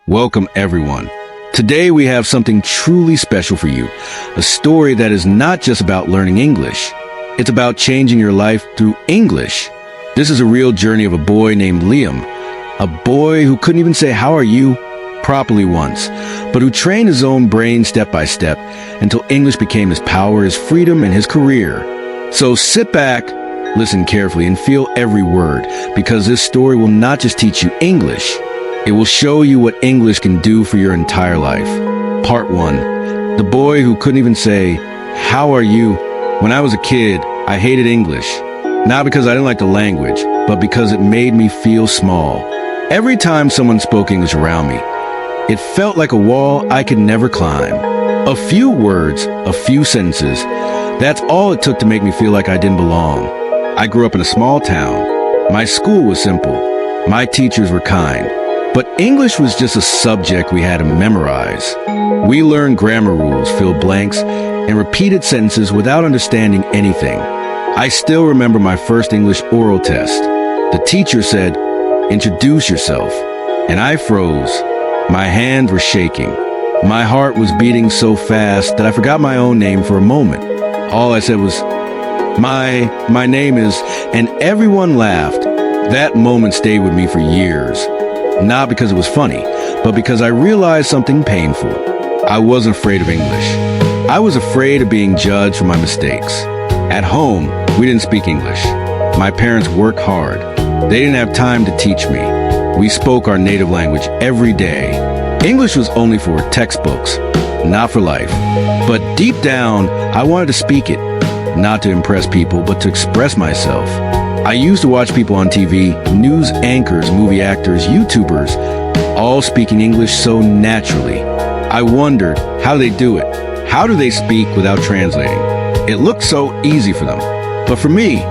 Welcome, everyone. Today we have something truly special for you, a story that is not just about learning English. It's about changing your life through English. This is a real journey of a boy named Liam, a boy who couldn't even say "how are you" properly once, but who trained his own brain step by step until English became his power, his freedom, and his career. So sit back, listen carefully, and feel every word, because this story will not just teach you English. It will show you what English can do for your entire life. Part 1. The boy who couldn't even say, "How are you?" When I was a kid, I hated English. Not because I didn't like the language, but because it made me feel small. Every time someone spoke English around me, it felt like a wall I could never climb. A few words, a few sentences, that's all it took to make me feel like I didn't belong. I grew up in a small town. My school was simple. My teachers were kind. But English was just a subject we had to memorize. We learned grammar rules, filled blanks, and repeated sentences without understanding anything. I still remember my first English oral test. The teacher said, "Introduce yourself," and I froze. My hands were shaking. My heart was beating so fast that I forgot my own name for a moment. All I said was, my name is," and everyone laughed. That moment stayed with me for years. Not because it was funny, but because I realized something painful. I wasn't afraid of English. I was afraid of being judged for my mistakes. At home, we didn't speak English. My parents worked hard. They didn't have time to teach me. We spoke our native language every day. English was only for textbooks, not for life. But deep down, I wanted to speak it, not to impress people, but to express myself. I used to watch people on TV, news anchors, movie actors, YouTubers, all speaking English so naturally. I wondered how they do it. How do they speak without translating? It looked so easy for them. But for me,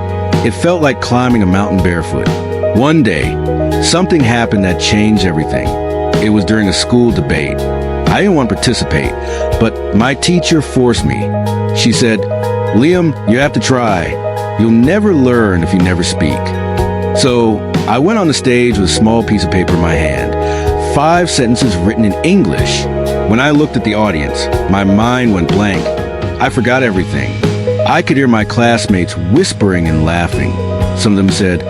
it felt like climbing a mountain barefoot. One day, something happened that changed everything. It was during a school debate. I didn't want to participate, but my teacher forced me. She said, "Liam, you have to try. You'll never learn if you never speak." So I went on the stage with a small piece of paper in my hand, 5 sentences written in English. When I looked at the audience, my mind went blank. I forgot everything. I could hear my classmates whispering and laughing. Some of them said,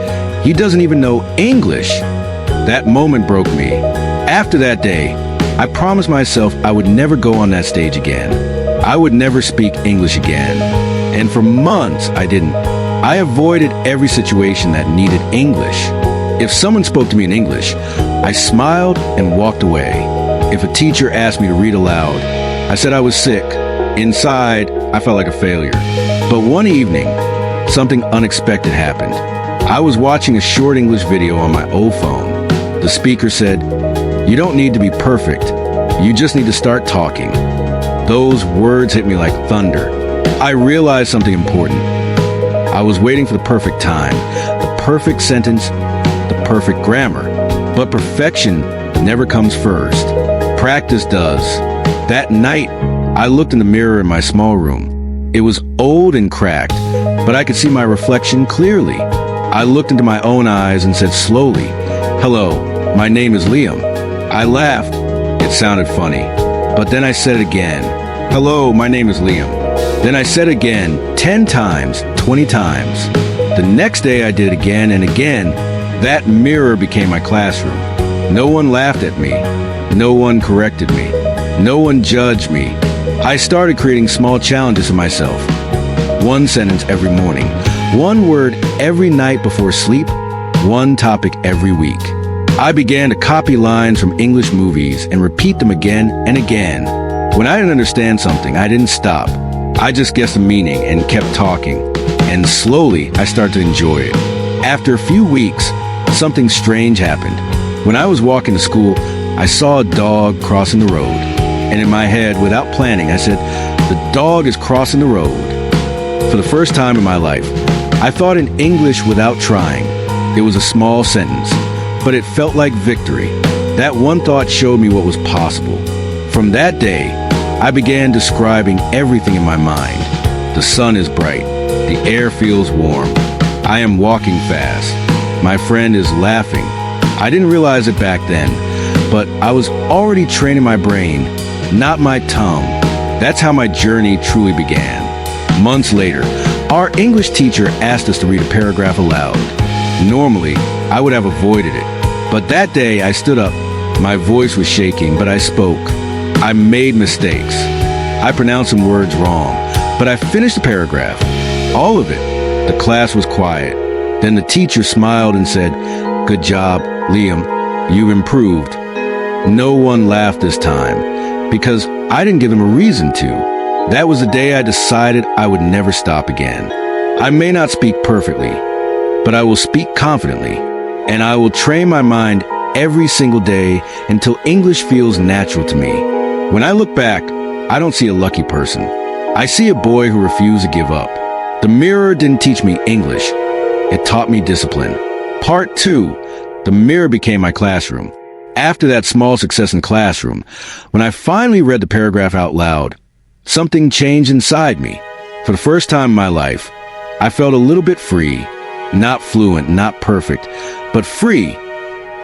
"He doesn't even know English." That moment broke me. After that day, I promised myself I would never go on that stage again. I would never speak English again. And for months, I didn't. I avoided every situation that needed English. If someone spoke to me in English, I smiled and walked away. If a teacher asked me to read aloud, I said I was sick. Inside, I felt like a failure. But one evening, something unexpected happened. I was watching a short English video on my old phone. The speaker said, "You don't need to be perfect. You just need to start talking." Those words hit me like thunder. I realized something important. I was waiting for the perfect time, the perfect sentence, the perfect grammar. But perfection never comes first. Practice does. That night, I looked in the mirror in my small room. It was old and cracked, but I could see my reflection clearly. I looked into my own eyes and said slowly, "Hello, my name is Liam." I laughed. It sounded funny. But then I said it again. "Hello, my name is Liam." Then I said again, 10 times, 20 times. The next day I did it again and again. That mirror became my classroom. No one laughed at me. No one corrected me. No one judged me. I started creating small challenges for myself. 1 sentence every morning. 1 word every night before sleep. 1 topic every week. I began to copy lines from English movies and repeat them again and again. When I didn't understand something, I didn't stop. I just guessed the meaning and kept talking. And slowly, I started to enjoy it. After a few weeks, something strange happened. When I was walking to school, I saw a dog crossing the road. And in my head, without planning, I said, "The dog is crossing the road." For the first time in my life, I thought in English without trying. It was a small sentence, but it felt like victory. That one thought showed me what was possible. From that day, I began describing everything in my mind. The sun is bright. The air feels warm. I am walking fast. My friend is laughing. I didn't realize it back then, but I was already training my brain, not my tongue. That's how my journey truly began. Months later, our English teacher asked us to read a paragraph aloud. Normally, I would have avoided it, but that day I stood up. My voice was shaking, but I spoke. I made mistakes. I pronounced some words wrong, but I finished the paragraph. All of it. The class was quiet. Then the teacher smiled and said, "Good job, Liam. You've improved." No one laughed this time, because I didn't give them a reason to. That was the day I decided I would never stop again. I may not speak perfectly, but I will speak confidently, and I will train my mind every single day until English feels natural to me. When I look back, I don't see a lucky person. I see a boy who refused to give up. The mirror didn't teach me English. It taught me discipline. Part 2, the mirror became my classroom. After that small success in classroom, when I finally read the paragraph out loud, something changed inside me. For the first time in my life, I felt a little bit free. Not fluent, not perfect, but free.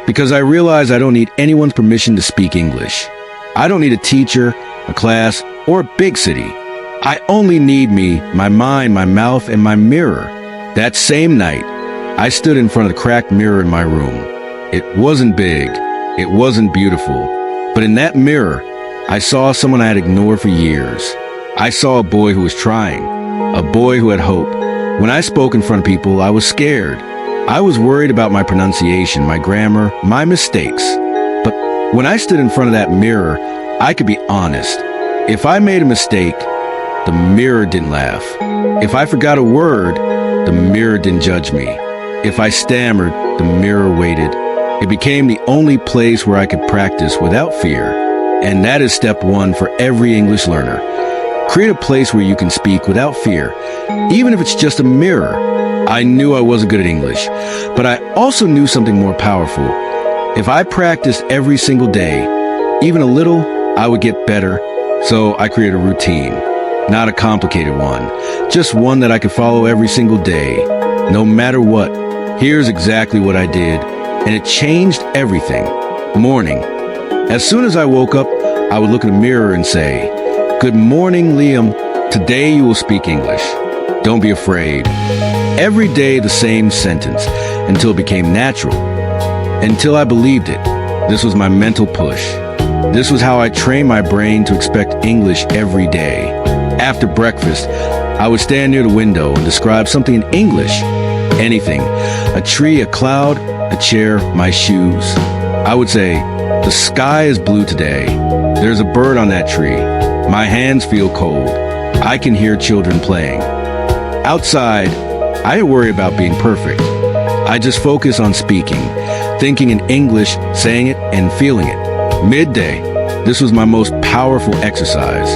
Because I realized I don't need anyone's permission to speak English. I don't need a teacher, a class, or a big city. I only need me, my mind, my mouth, and my mirror. That same night, I stood in front of the cracked mirror in my room. It wasn't big, it wasn't beautiful, but in that mirror, I saw someone I had ignored for years. I saw a boy who was trying, a boy who had hope. When I spoke in front of people, I was scared. I was worried about my pronunciation, my grammar, my mistakes. But when I stood in front of that mirror, I could be honest. If I made a mistake, the mirror didn't laugh. If I forgot a word, the mirror didn't judge me. If I stammered, the mirror waited. It became the only place where I could practice without fear. And that is step 1 for every English learner. Create a place where you can speak without fear, even if it's just a mirror. I knew I wasn't good at English, but I also knew something more powerful. If I practiced every single day, even a little, I would get better. So I created a routine, not a complicated one, just one that I could follow every single day, no matter what. Here's exactly what I did, and it changed everything. Morning. As soon as I woke up, I would look in the mirror and say, "Good morning, Liam. Today you will speak English. Don't be afraid." Every day the same sentence, until it became natural. Until I believed it. This was my mental push. This was how I trained my brain to expect English every day. After breakfast, I would stand near the window and describe something in English. Anything. A tree, a cloud, a chair, my shoes. I would say, "The sky is blue today. There's a bird on that tree. My hands feel cold. I can hear children playing." Outside, I didn't worry about being perfect. I just focused on speaking, thinking in English, saying it, and feeling it. Midday, this was my most powerful exercise.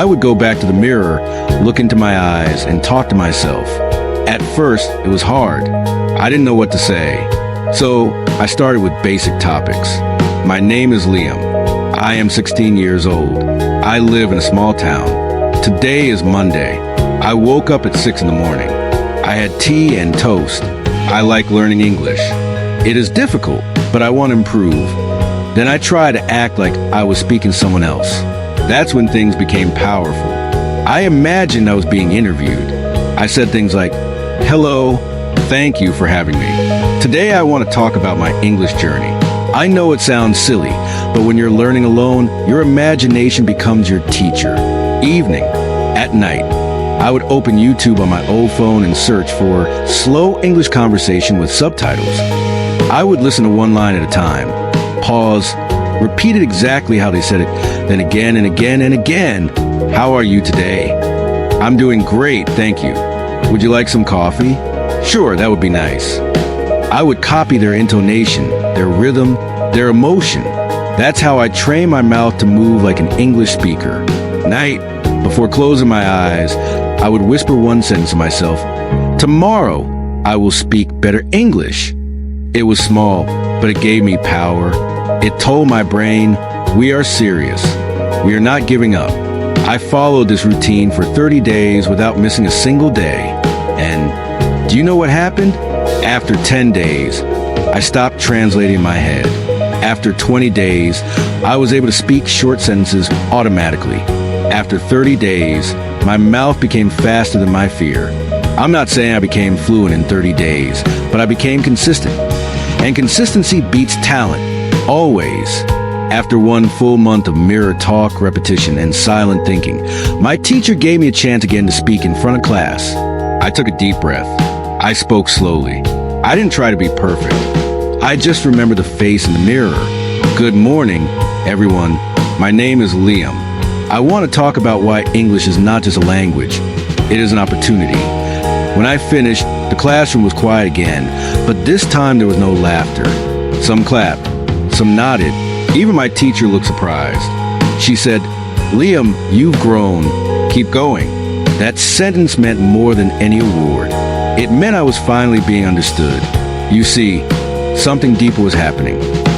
I would go back to the mirror, look into my eyes, and talk to myself. At first, it was hard. I didn't know what to say. So I started with basic topics. My name is Liam. I am 16 years old. I live in a small town. Today is Monday. I woke up at 6 in the morning. I had tea and toast. I like learning English. It is difficult, but I want to improve. Then I try to act like I was speaking to someone else. That's when things became powerful. I imagined I was being interviewed. I said things like, "Hello, thank you for having me. Today I want to talk about my English journey." I know it sounds silly, but when you're learning alone, your imagination becomes your teacher. Evening, at night, I would open YouTube on my old phone and search for slow English conversation with subtitles. I would listen to one line at a time, pause, repeat it exactly how they said it, then again and again and again. "How are you today?" "I'm doing great, thank you." "Would you like some coffee?" "Sure, that would be nice." I would copy their intonation, their rhythm, their emotion. That's how I train my mouth to move like an English speaker. Night, before closing my eyes, I would whisper one sentence to myself, "Tomorrow, I will speak better English." It was small, but it gave me power. It told my brain, we are serious. We are not giving up. I followed this routine for 30 days without missing a single day. And do you know what happened? After 10 days, I stopped translating in my head. After 20 days, I was able to speak short sentences automatically. After 30 days, my mouth became faster than my fear. I'm not saying I became fluent in 30 days, but I became consistent. And consistency beats talent, always. After one full month of mirror talk, repetition, and silent thinking, my teacher gave me a chance again to speak in front of class. I took a deep breath. I spoke slowly. I didn't try to be perfect. I just remembered the face in the mirror. Good morning, everyone. My name is Liam. I want to talk about why English is not just a language. It is an opportunity. When I finished, the classroom was quiet again, but this time there was no laughter. Some clapped, some nodded. Even my teacher looked surprised. She said, "Liam, you've grown. Keep going." That sentence meant more than any award. It meant I was finally being understood. You see, something deeper was happening.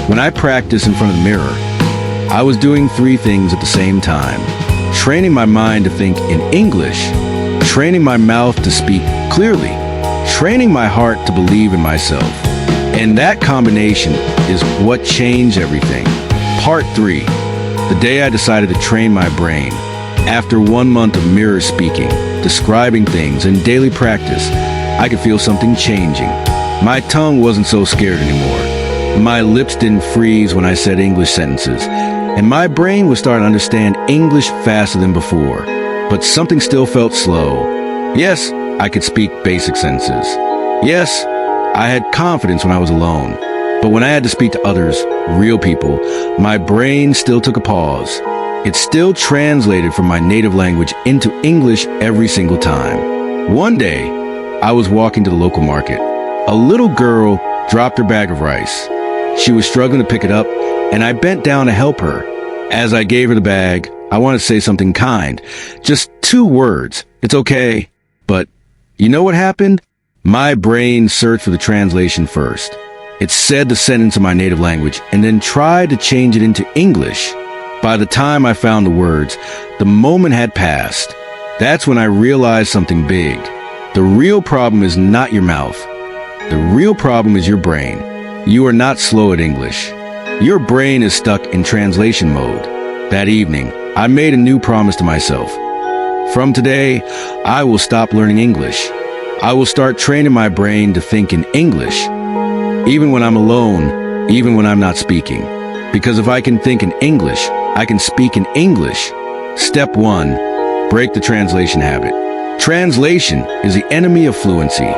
When I practiced in front of the mirror, I was doing three things at the same time. Training my mind to think in English, training my mouth to speak clearly, training my heart to believe in myself. And that combination is what changed everything. Part 3. The day I decided to train my brain. After 1 month of mirror speaking, describing things, and daily practice, I could feel something changing. My tongue wasn't so scared anymore. My lips didn't freeze when I said English sentences, and my brain was starting to understand English faster than before. But something still felt slow. Yes, I could speak basic sentences. Yes, I had confidence when I was alone. But when I had to speak to others, real people, my brain still took a pause. It still translated from my native language into English every single time. One day, I was walking to the local market. A little girl dropped her bag of rice. She was struggling to pick it up, and I bent down to help her. As I gave her the bag, I wanted to say something kind. Just 2 words. It's okay. But you know what happened? My brain searched for the translation first. It said the sentence in my native language and then tried to change it into English. By the time I found the words, the moment had passed. That's when I realized something big. The real problem is not your mouth. The real problem is your brain. You are not slow at English. Your brain is stuck in translation mode. That evening, I made a new promise to myself. From today, I will stop learning English. I will start training my brain to think in English, even when I'm alone, even when I'm not speaking. Because if I can think in English, I can speak in English. Step 1, break the translation habit. Translation is the enemy of fluency.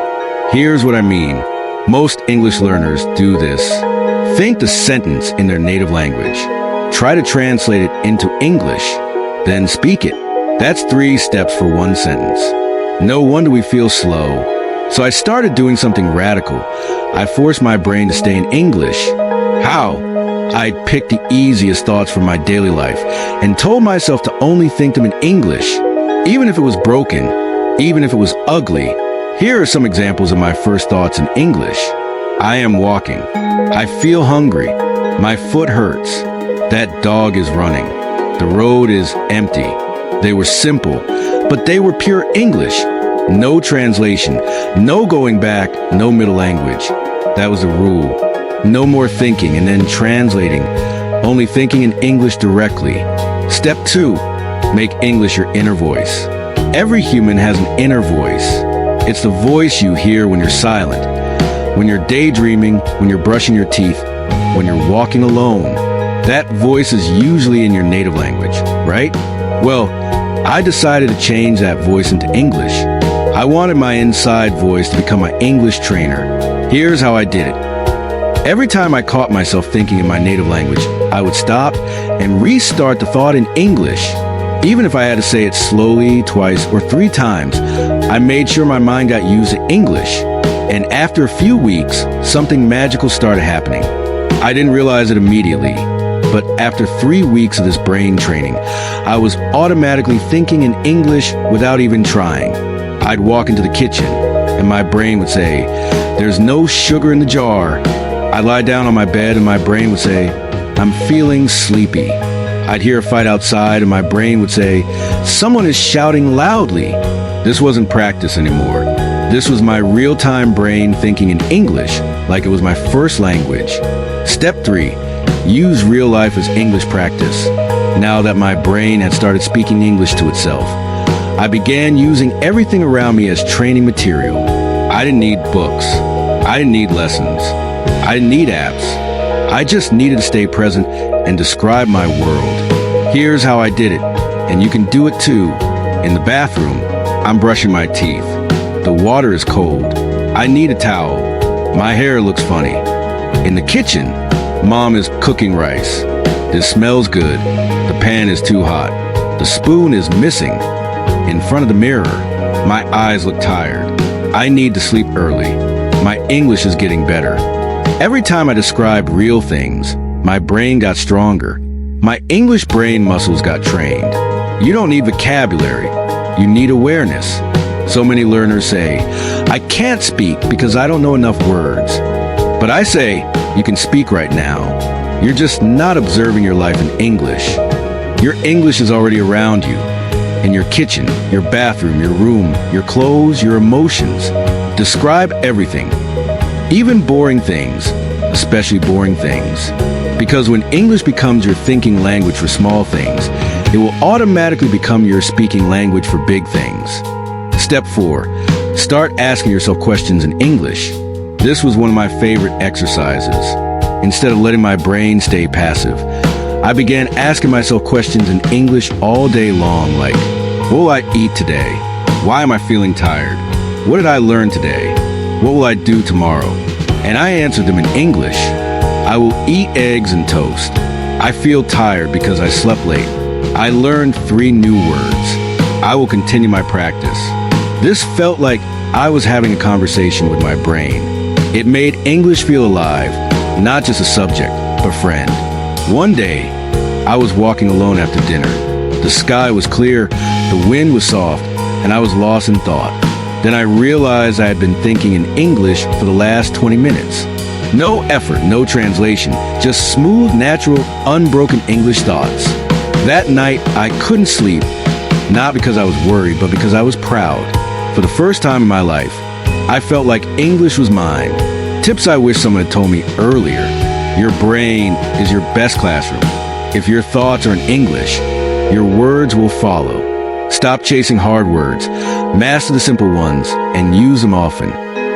Here's what I mean. Most English learners do this. Think the sentence in their native language. Try to translate it into English, then speak it. That's 3 steps for 1 sentence. No wonder we feel slow. So I started doing something radical. I forced my brain to stay in English. How? I picked the easiest thoughts from my daily life and told myself to only think them in English, even if it was broken, even if it was ugly. Here are some examples of my first thoughts in English. I am walking. I feel hungry. My foot hurts. That dog is running. The road is empty. They were simple, but they were pure English. No translation, no going back, no middle language. That was the rule. No more thinking and then translating, only thinking in English directly. Step 2, make English your inner voice. Every human has an inner voice. It's the voice you hear when you're silent, when you're daydreaming, when you're brushing your teeth, when you're walking alone. That voice is usually in your native language, right? Well, I decided to change that voice into English. I wanted my inside voice to become my English trainer. Here's how I did it. Every time I caught myself thinking in my native language, I would stop and restart the thought in English. Even if I had to say it slowly, twice, or 3 times, I made sure my mind got used to English. And after a few weeks, something magical started happening. I didn't realize it immediately, but after 3 weeks of this brain training, I was automatically thinking in English without even trying. I'd walk into the kitchen, and my brain would say, "There's no sugar in the jar." I'd lie down on my bed, and my brain would say, "I'm feeling sleepy." I'd hear a fight outside, and my brain would say, "Someone is shouting loudly." This wasn't practice anymore. This was my real-time brain thinking in English like it was my first language. Step 3, use real life as English practice. Now that my brain had started speaking English to itself, I began using everything around me as training material. I didn't need books. I didn't need lessons. I didn't need apps. I just needed to stay present and describe my world. Here's how I did it, and you can do it too. In the bathroom, I'm brushing my teeth. The water is cold. I need a towel. My hair looks funny. In the kitchen, Mom is cooking rice. This smells good. The pan is too hot. The spoon is missing. In front of the mirror, my eyes look tired. I need to sleep early. My English is getting better. Every time I described real things, my brain got stronger. My English brain muscles got trained. You don't need vocabulary. You need awareness. So many learners say, I can't speak because I don't know enough words. But I say, you can speak right now. You're just not observing your life in English. Your English is already around you. In your kitchen, your bathroom, your room, your clothes, your emotions. Describe everything. Even boring things, especially boring things. Because when English becomes your thinking language for small things, it will automatically become your speaking language for big things. Step 4. Start asking yourself questions in English. This was one of my favorite exercises. Instead of letting my brain stay passive, I began asking myself questions in English all day long, like, what will I eat today? Why am I feeling tired? What did I learn today? What will I do tomorrow? And I answered them in English. I will eat eggs and toast. I feel tired because I slept late. I learned 3 new words. I will continue my practice. This felt like I was having a conversation with my brain. It made English feel alive, not just a subject, but friend. One day, I was walking alone after dinner. The sky was clear, the wind was soft, and I was lost in thought. Then I realized I had been thinking in English for the last 20 minutes. No effort, no translation, just smooth, natural, unbroken English thoughts. That night, I couldn't sleep, not because I was worried, but because I was proud. For the first time in my life, I felt like English was mine. Tips I wish someone had told me earlier. Your brain is your best classroom. If your thoughts are in English, your words will follow. Stop chasing hard words. Master the simple ones and use them often.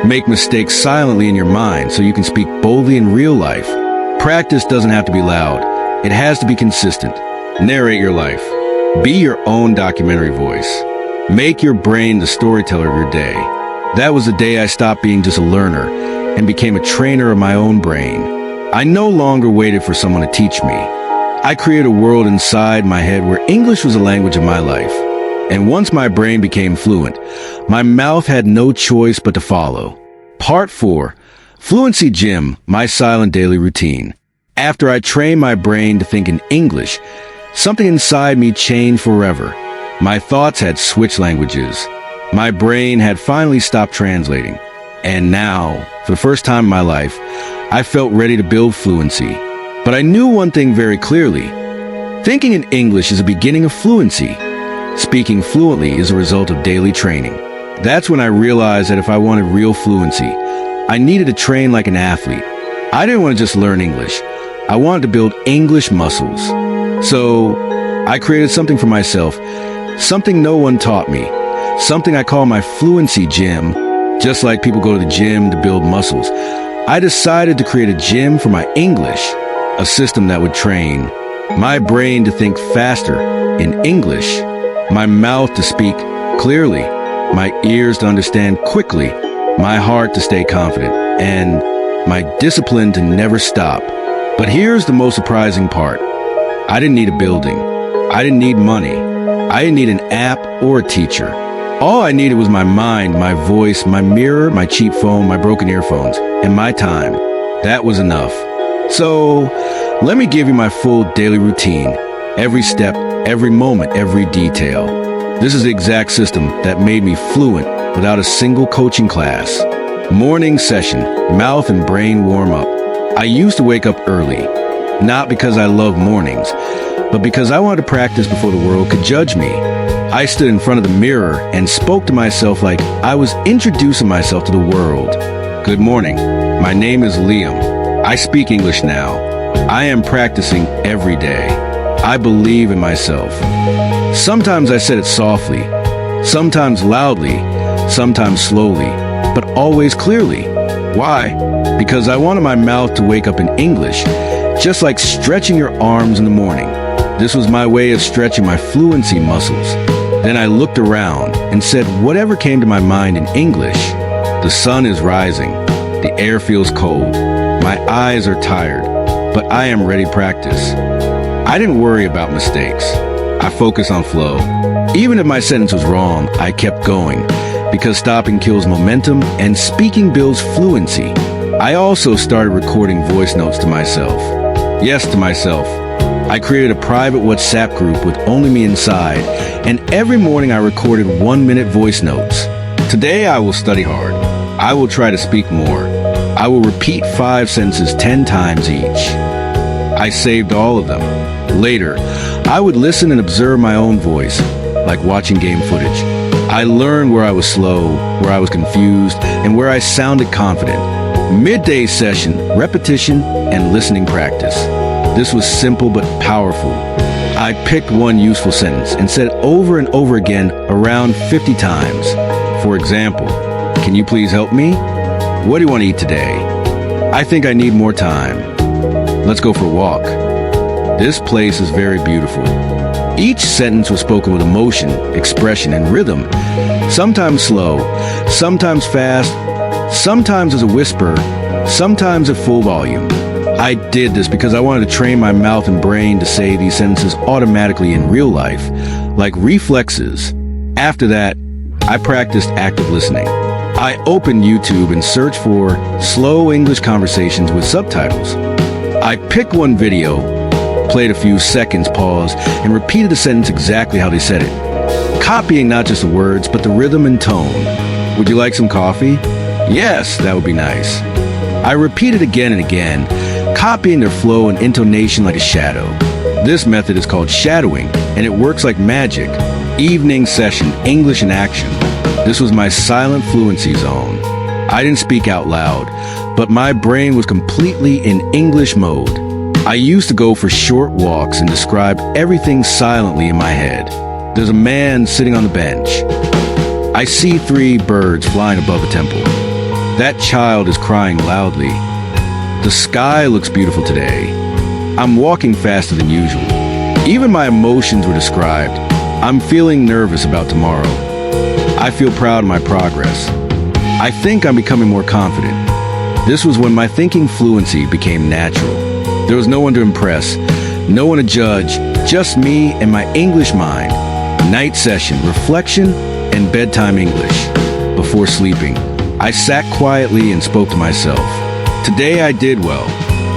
Make mistakes silently in your mind so you can speak boldly in real life. Practice doesn't have to be loud. It has to be consistent. Narrate your life. Be your own documentary voice. Make your brain the storyteller of your day. That was the day I stopped being just a learner and became a trainer of my own brain. I no longer waited for someone to teach me. I created a world inside my head where English was the language of my life. And once my brain became fluent, my mouth had no choice but to follow. Part 4. Fluency Gym, my silent daily routine. After I trained my brain to think in English, something inside me changed forever. My thoughts had switched languages. My brain had finally stopped translating. And now, for the first time in my life, I felt ready to build fluency. But I knew one thing very clearly. Thinking in English is the beginning of fluency. Speaking fluently is a result of daily training. That's when I realized that if I wanted real fluency, I needed to train like an athlete. I didn't want to just learn English. I wanted to build English muscles. So I created something for myself, something no one taught me, something I call my Fluency Gym. Just like people go to the gym to build muscles, I decided to create a gym for my English, a system that would train my brain to think faster in English, my mouth to speak clearly, my ears to understand quickly, my heart to stay confident, and my discipline to never stop. But here's the most surprising part. I didn't need a building. I didn't need money. I didn't need an app or a teacher. All I needed was my mind, my voice, my mirror, my cheap phone, my broken earphones, and my time. That was enough. So, let me give you my full daily routine. Every step, every moment, every detail. This is the exact system that made me fluent without a single coaching class. Morning session, mouth and brain warm up. I used to wake up early, not because I love mornings, but because I wanted to practice before the world could judge me. I stood in front of the mirror and spoke to myself like I was introducing myself to the world. Good morning. My name is Liam. I speak English now. I am practicing every day. I believe in myself. Sometimes I said it softly, sometimes loudly, sometimes slowly, but always clearly. Why? Because I wanted my mouth to wake up in English, just like stretching your arms in the morning. This was my way of stretching my fluency muscles. Then I looked around and said whatever came to my mind in English. The sun is rising. The air feels cold. My eyes are tired, but I am ready to practice. I didn't worry about mistakes. I focused on flow. Even if my sentence was wrong, I kept going, because stopping kills momentum and speaking builds fluency. I also started recording voice notes to myself. Yes, to myself. I created a private WhatsApp group with only me inside, and every morning I recorded 1-minute voice notes. Today I will study hard. I will try to speak more. I will repeat 5 sentences 10 times each. I saved all of them. Later, I would listen and observe my own voice, like watching game footage. I learned where I was slow, where I was confused, and where I sounded confident. Midday session, repetition, and listening practice. This was simple but powerful. I picked one useful sentence and said it over and over again around 50 times. For example, can you please help me? What do you want to eat today? I think I need more time. Let's go for a walk. This place is very beautiful. Each sentence was spoken with emotion, expression, and rhythm. Sometimes slow, sometimes fast, sometimes as a whisper, sometimes at full volume. I did this because I wanted to train my mouth and brain to say these sentences automatically in real life, like reflexes. After that, I practiced active listening. I opened YouTube and searched for slow English conversations with subtitles. I picked one video, played a few seconds, paused, and repeated the sentence exactly how they said it, copying not just the words, but the rhythm and tone. Would you like some coffee? Yes, that would be nice. I repeated again and again, copying their flow and intonation like a shadow. This method is called shadowing, and it works like magic. Evening session, English in action. This was my silent fluency zone. I didn't speak out loud, but my brain was completely in English mode. I used to go for short walks and describe everything silently in my head. There's a man sitting on the bench. I see 3 birds flying above a temple. That child is crying loudly. The sky looks beautiful today. I'm walking faster than usual. Even my emotions were described. I'm feeling nervous about tomorrow. I feel proud of my progress. I think I'm becoming more confident. This was when my thinking fluency became natural. There was no one to impress, no one to judge, just me and my English mind. Night session, reflection, and bedtime English. Before sleeping, I sat quietly and spoke to myself. Today I did well.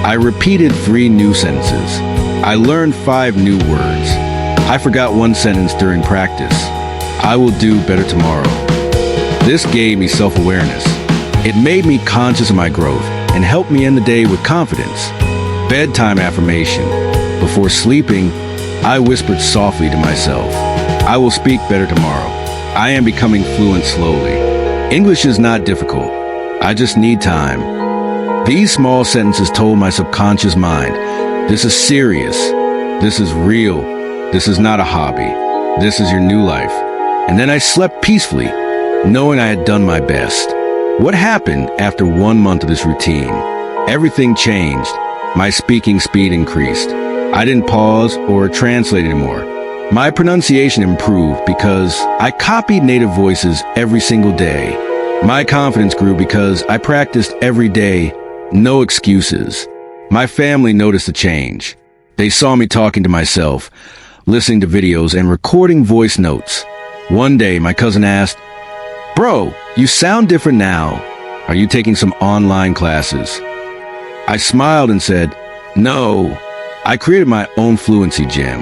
I repeated 3 new sentences. I learned 5 new words. I forgot 1 sentence during practice. I will do better tomorrow. This gave me self-awareness. It made me conscious of my growth and helped me end the day with confidence. Bedtime affirmation. Before sleeping, I whispered softly to myself, I will speak better tomorrow. I am becoming fluent slowly. English is not difficult. I just need time. These small sentences told my subconscious mind, this is serious. This is real. This is not a hobby. This is your new life. And then I slept peacefully, knowing I had done my best. What happened after 1 month of this routine? Everything changed. My speaking speed increased. I didn't pause or translate anymore. My pronunciation improved because I copied native voices every single day. My confidence grew because I practiced every day. No excuses. My family noticed the change. They saw me talking to myself, listening to videos, and recording voice notes. One day, my cousin asked, Bro, you sound different now. Are you taking some online classes? I smiled and said, No, I created my own fluency gym.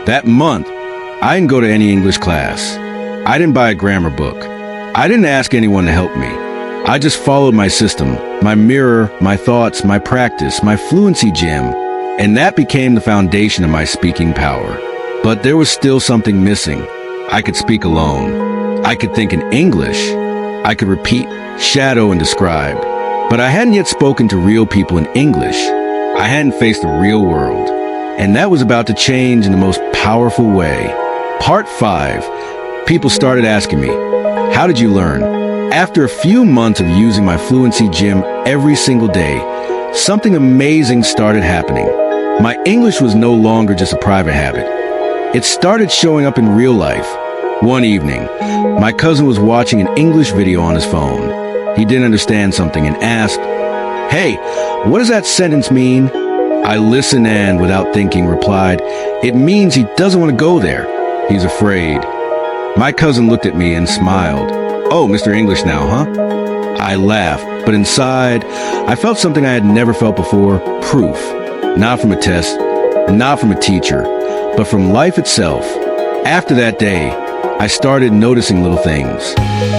That month, I didn't go to any English class. I didn't buy a grammar book. I didn't ask anyone to help me. I just followed my system, my mirror, my thoughts, my practice, my fluency gym, and that became the foundation of my speaking power. But there was still something missing. I could speak alone. I could think in English. I could repeat, shadow, and describe. But I hadn't yet spoken to real people in English. I hadn't faced the real world, and that was about to change in the most powerful way. Part 5. People started asking me, how did you learn? After a few months of using my Fluency gym every single day, something amazing started happening. My English was no longer just a private habit. It started showing up in real life. One evening, my cousin was watching an English video on his phone. He didn't understand something and asked, "Hey, what does that sentence mean?" I listened and, without thinking, replied, "It means he doesn't want to go there. He's afraid." My cousin looked at me and smiled. "Oh, Mr. English now, huh?" I laughed, but inside, I felt something I had never felt before, proof. Not from a test, not from a teacher, but from life itself. After that day, I started noticing little things.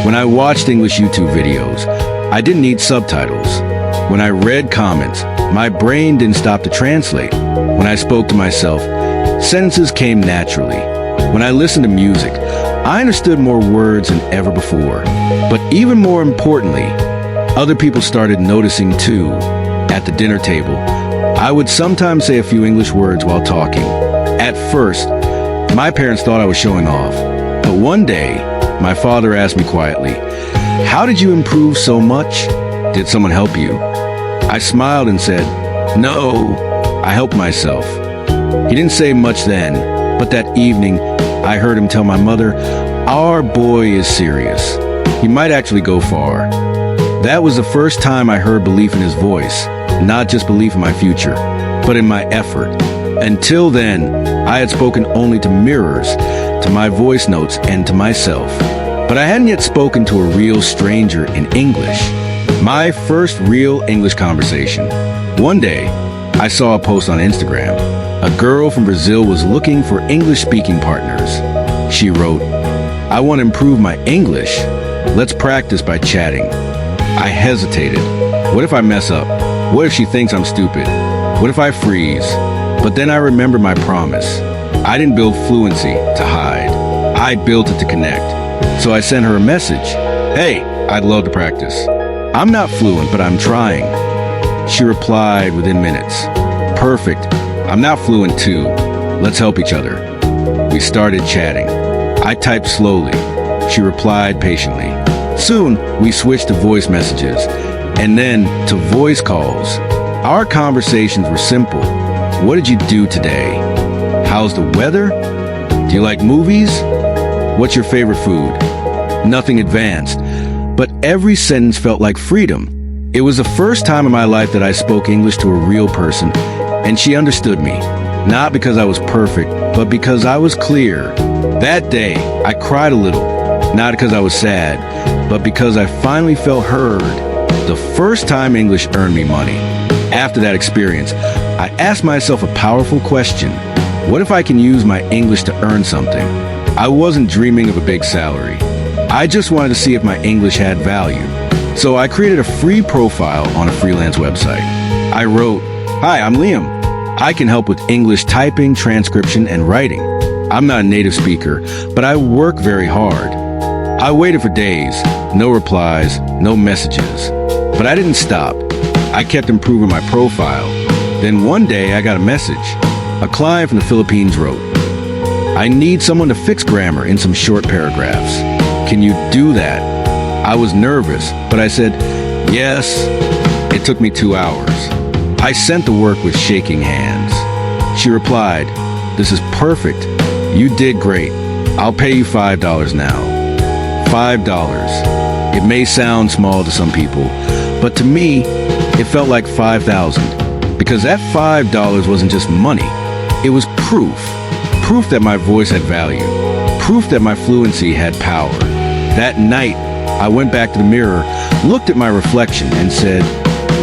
When I watched English YouTube videos, I didn't need subtitles. When I read comments, my brain didn't stop to translate. When I spoke to myself, sentences came naturally. When I listened to music, I understood more words than ever before. But even more importantly, other people started noticing too. At the dinner table, I would sometimes say a few English words while talking. At first, my parents thought I was showing off. But one day, my father asked me quietly, "How did you improve so much? Did someone help you?" I smiled and said, "No, I helped myself." He didn't say much then, but that evening, I heard him tell my mother, "Our boy is serious. He might actually go far." That was the first time I heard belief in his voice, not just belief in my future, but in my effort. Until then, I had spoken only to mirrors, to my voice notes, and to myself. But I hadn't yet spoken to a real stranger in English. My first real English conversation. One day, I saw a post on Instagram. A girl from Brazil was looking for English-speaking partners. She wrote, "I want to improve my English. Let's practice by chatting." I hesitated. What if I mess up? What if she thinks I'm stupid? What if I freeze? But then I remembered my promise. I didn't build Fluency to hide. I built it to connect. So I sent her a message. "Hey, I'd love to practice. I'm not fluent, but I'm trying." She replied within minutes. "Perfect. I'm not fluent too. Let's help each other." We started chatting. I typed slowly. She replied patiently. Soon, we switched to voice messages, and then to voice calls. Our conversations were simple. "What did you do today? How's the weather? Do you like movies? What's your favorite food?" Nothing advanced, but every sentence felt like freedom. It was the first time in my life that I spoke English to a real person, and she understood me. Not because I was perfect, but because I was clear. That day, I cried a little, not because I was sad, but because I finally felt heard. The first time English earned me money. After that experience, I asked myself a powerful question. What if I can use my English to earn something? I wasn't dreaming of a big salary. I just wanted to see if my English had value. So I created a free profile on a freelance website. I wrote, "Hi, I'm Liam. I can help with English typing, transcription, and writing. I'm not a native speaker, but I work very hard." I waited for days, no replies, no messages. But I didn't stop. I kept improving my profile. Then one day I got a message. A client from the Philippines wrote, "I need someone to fix grammar in some short paragraphs. Can you do that?" I was nervous, but I said, "Yes." It took me 2 hours. I sent the work with shaking hands. She replied, "This is perfect. You did great. I'll pay you $5 now." $5. It may sound small to some people, but to me, it felt like 5,000. Because that $5 wasn't just money. It was proof. Proof that my voice had value. Proof that my fluency had power. That night, I went back to the mirror, looked at my reflection, and said,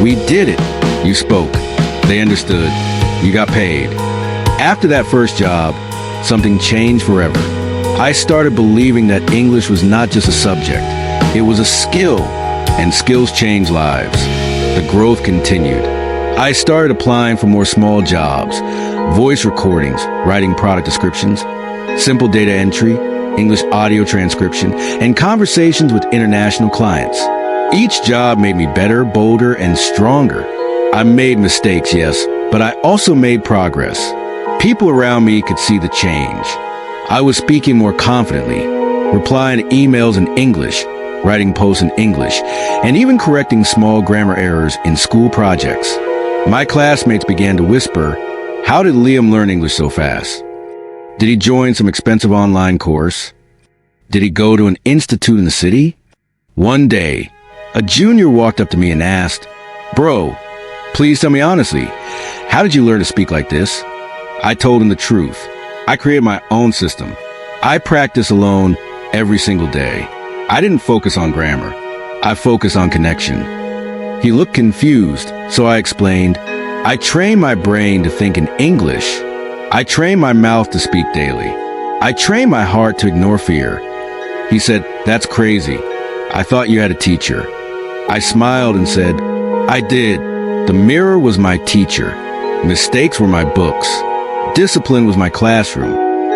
"We did it. You spoke. They understood. You got paid." After that first job, something changed forever. I started believing that English was not just a subject. It was a skill, and skills change lives. The growth continued. I started applying for more small jobs, voice recordings, writing product descriptions, simple data entry, English audio transcription, and conversations with international clients. Each job made me better, bolder, and stronger. I made mistakes, yes, but I also made progress. People around me could see the change. I was speaking more confidently, replying to emails in English, writing posts in English, and even correcting small grammar errors in school projects. My classmates began to whisper, "How did Liam learn English so fast? Did he join some expensive online course? Did he go to an institute in the city?" One day, a junior walked up to me and asked, "Bro, please tell me honestly, how did you learn to speak like this?" I told him the truth. I created my own system. I practice alone every single day. I didn't focus on grammar. I focused on connection. He looked confused, so I explained, "I train my brain to think in English. I train my mouth to speak daily. I train my heart to ignore fear." He said, "That's crazy. I thought you had a teacher." I smiled and said, "I did. The mirror was my teacher. Mistakes were my books. Discipline was my classroom.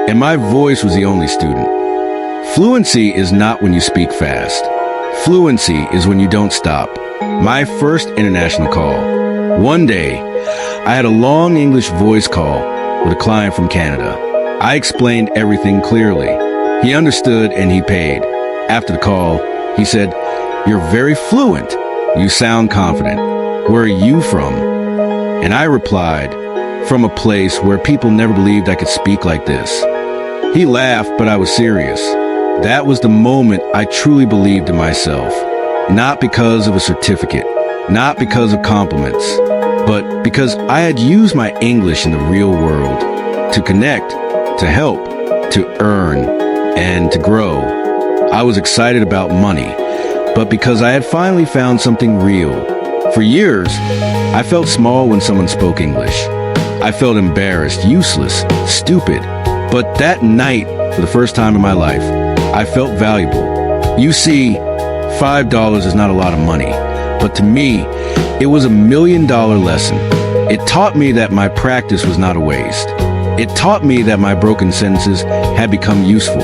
And my voice was the only student." Fluency is not when you speak fast. Fluency is when you don't stop. My first international call. One day, I had a long English voice call with a client from Canada. I explained everything clearly. He understood and he paid. After the call, he said, "You're very fluent. You sound confident. Where are you from?" And I replied, "From a place where people never believed I could speak like this." He laughed, but I was serious. That was the moment I truly believed in myself. Not because of a certificate, not because of compliments, but because I had used my English in the real world to connect, to help, to earn, and to grow. I was excited about money, but because I had finally found something real. For years, I felt small when someone spoke English. I felt embarrassed, useless, stupid. But that night, for the first time in my life, I felt valuable. You see, $5 is not a lot of money, but to me, it was $1 million lesson. It taught me that my practice was not a waste. It taught me that my broken sentences had become useful.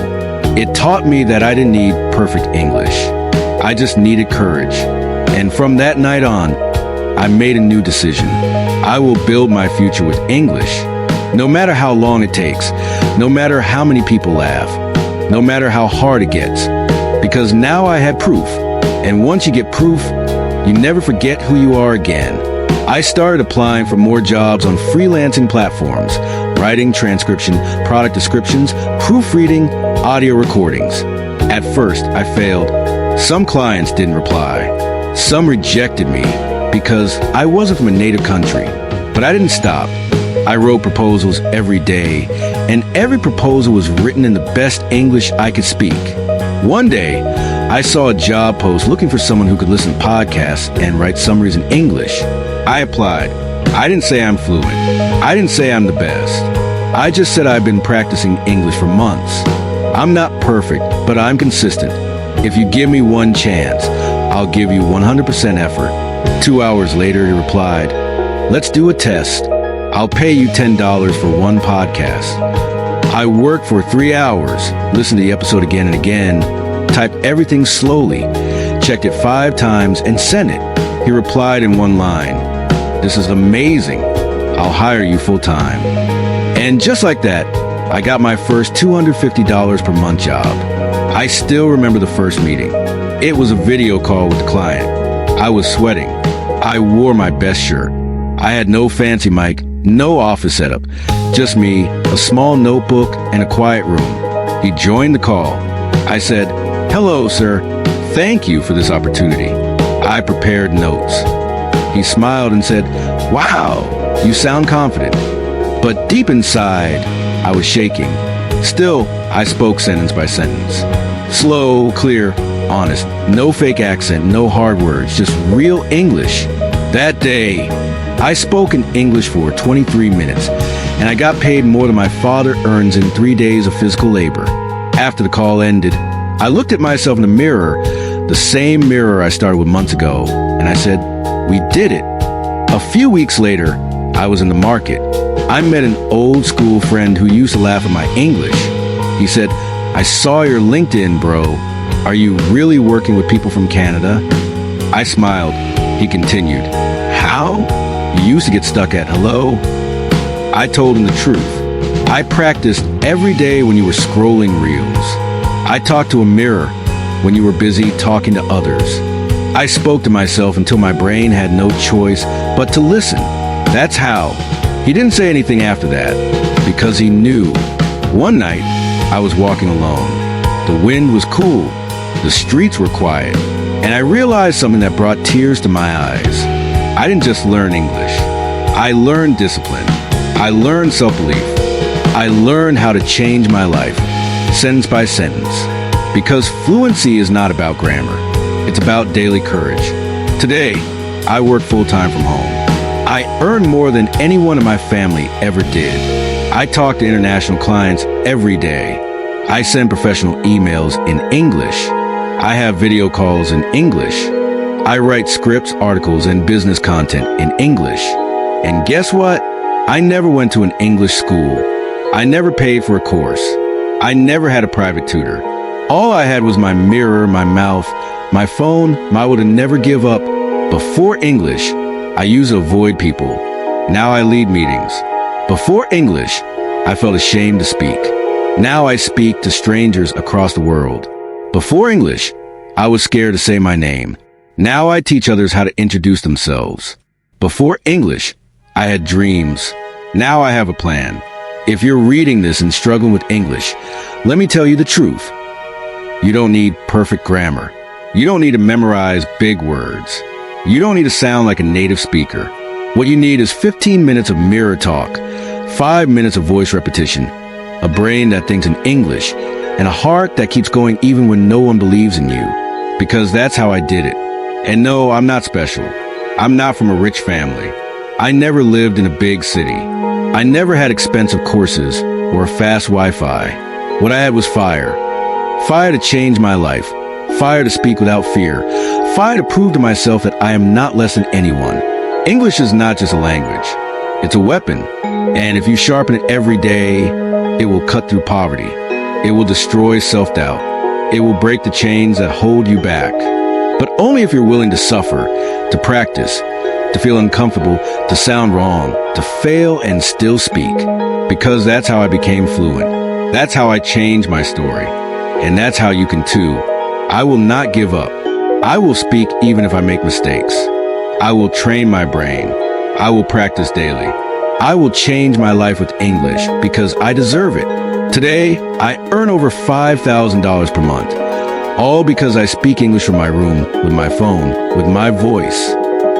It taught me that I didn't need perfect English. I just needed courage. And from that night on, I made a new decision. I will build my future with English, no matter how long it takes, no matter how many people laugh, no matter how hard it gets, because now I had proof. And once you get proof, you never forget who you are again. I started applying for more jobs on freelancing platforms, writing, transcription, product descriptions, proofreading, audio recordings. At first, I failed. Some clients didn't reply. Some rejected me because I wasn't from a native country. But I didn't stop. I wrote proposals every day, and every proposal was written in the best English I could speak. One day, I saw a job post looking for someone who could listen to podcasts and write summaries in English. I applied. I didn't say I'm fluent. I didn't say I'm the best. I just said I've been practicing English for months. I'm not perfect, but I'm consistent. If you give me one chance, I'll give you 100% effort. 2 hours later, he replied, "Let's do a test. I'll pay you $10 for one podcast." I worked for 3 hours, listened to the episode again and again, typed everything slowly, checked it 5 times, and sent it. He replied in one line, "This is amazing. I'll hire you full time." And just like that, I got my first $250 per month job. I still remember the first meeting. It was a video call with the client. I was sweating. I wore my best shirt. I had no fancy mic, no office setup, just me, a small notebook, and a quiet room. He joined the call. I said, "Hello, sir. Thank you for this opportunity." I prepared notes. He smiled and said, "Wow, you sound confident." But deep inside, I was shaking. Still, I spoke sentence by sentence. Slow, clear, honest. No fake accent, no hard words, just real English. That day, I spoke in English for 23 minutes, and I got paid more than my father earns in 3 days of physical labor. After the call ended, I looked at myself in the mirror, the same mirror I started with months ago, and I said, "We did it." A few weeks later, I was in the market. I met an old school friend who used to laugh at my English. He said, "I saw your LinkedIn, bro. Are you really working with people from Canada?" I smiled. He continued, "How?" You used to get stuck at hello. I told him the truth. I practiced every day when you were scrolling reels. I talked to a mirror when you were busy talking to others. I spoke to myself until my brain had no choice but to listen. That's how. He didn't say anything after that because he knew. One night, I was walking alone. The wind was cool. The streets were quiet. And I realized something that brought tears to my eyes. I didn't just learn English. I learned discipline. I learned self-belief. I learned how to change my life, sentence by sentence. Because fluency is not about grammar. It's about daily courage. Today, I work full-time from home. I earn more than anyone in my family ever did. I talk to international clients every day. I send professional emails in English. I have video calls in English. I write scripts, articles, and business content in English. And guess what? I never went to an English school. I never paid for a course. I never had a private tutor. All I had was my mirror, my mouth, my phone, my will to never give up. Before English, I used to avoid people. Now I lead meetings. Before English, I felt ashamed to speak. Now I speak to strangers across the world. Before English, I was scared to say my name. Now I teach others how to introduce themselves. Before English, I had dreams. Now I have a plan. If you're reading this and struggling with English, let me tell you the truth. You don't need perfect grammar. You don't need to memorize big words. You don't need to sound like a native speaker. What you need is 15 minutes of mirror talk, 5 minutes of voice repetition, a brain that thinks in English, and a heart that keeps going even when no one believes in you. Because that's how I did it. And no, I'm not special. I'm not from a rich family. I never lived in a big city. I never had expensive courses or fast Wi-Fi. What I had was fire. Fire to change my life. Fire to speak without fear. Fire to prove to myself that I am not less than anyone. English is not just a language. It's a weapon. And if you sharpen it every day, it will cut through poverty. It will destroy self-doubt. It will break the chains that hold you back. But only if you're willing to suffer, to practice, to feel uncomfortable, to sound wrong, to fail and still speak. Because that's how I became fluent. That's how I changed my story. And that's how you can too. I will not give up. I will speak even if I make mistakes. I will train my brain. I will practice daily. I will change my life with English because I deserve it. Today, I earn over $5,000 per month. All because I speak English from my room, with my phone, with my voice.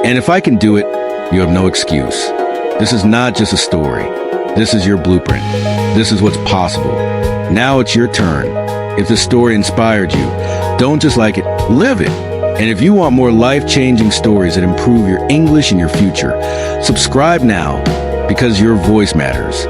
And if I can do it, you have no excuse. This is not just a story. This is your blueprint. This is what's possible. Now it's your turn. If this story inspired you, don't just like it, live it. And if you want more life-changing stories that improve your English and your future, subscribe now because your voice matters.